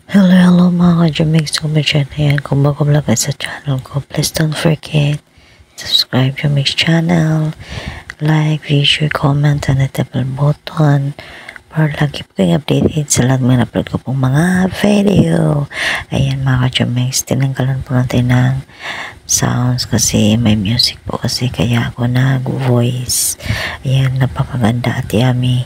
Hello mga ka-Jamix ko ba dyan? Ayan, kung bago vlog sa channel ko, please don't forget, subscribe Jamix channel, like, share, comment, and hit the bell button para lagi po kayong updated sa lahat mga upload ko pong mga video. Ayan mga ka-Jamix, tinanggalan po natin ng sounds kasi may music po kasi kaya ako nag-voice. Ayan, napakaganda at yummy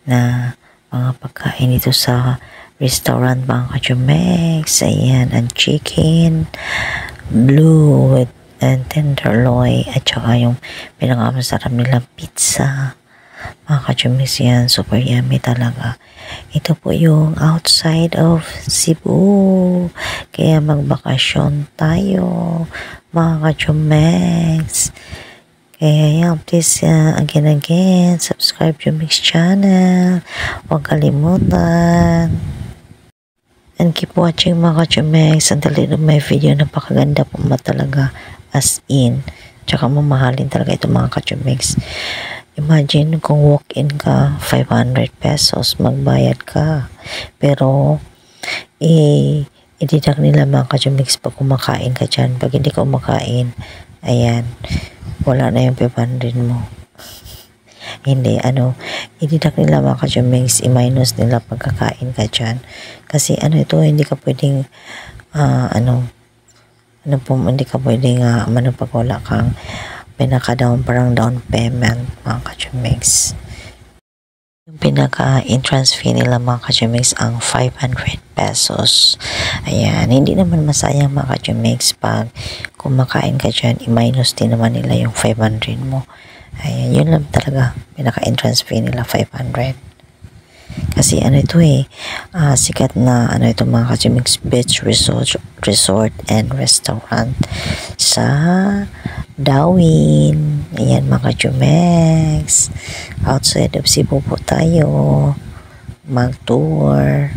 na mga pagkain dito sa restaurant mga ka-Jumex. Ayan, ang chicken blue with and tenderloin at saka yung pinakamasarap nilang pizza mga ka-Jumex. Yan, super yummy talaga. Ito po yung outside of Cebu, kaya magbakasyon tayo mga ka-Jumex. Kaya yan, please again, subscribe Jumix channel. Huwag kalimutan. And keep watching mga ka-Jumex. Ang dali ng may video. Napakaganda po talaga. As in. Tsaka mamahalin talaga ito mga ka-Jumex. Imagine kung walk-in ka, 500 pesos, magbayad ka. Pero, i-deduct nila mga ka-Jumex pag kumakain ka dyan. Pag hindi ka kumakain, ayan, wala na yung 500 mo. Hindi, i-deduct nila mga ka-Jumex, i-minus nila pagkakain ka dyan. Kasi ito, hindi ka pwedeng, hindi ka pwedeng, pag wala kang pinaka-down, parang down payment, mga ka-Jumex. Yung pinaka-entrance fee nila mga ka-Jumex ang 500 pesos. Ayan, hindi naman masayang mga ka-Jumex pag kumakain ka dyan, i-minus din naman nila yung 500 mo. Ayan, yun lang talaga, pinaka-entrance fee nila 500. Kasi sikat na ito mga ka-Jumex Beach Resort and Restaurant sa Dawin. Ayan mga ka-Jumex, outside of Cebu po tayo mag-tour.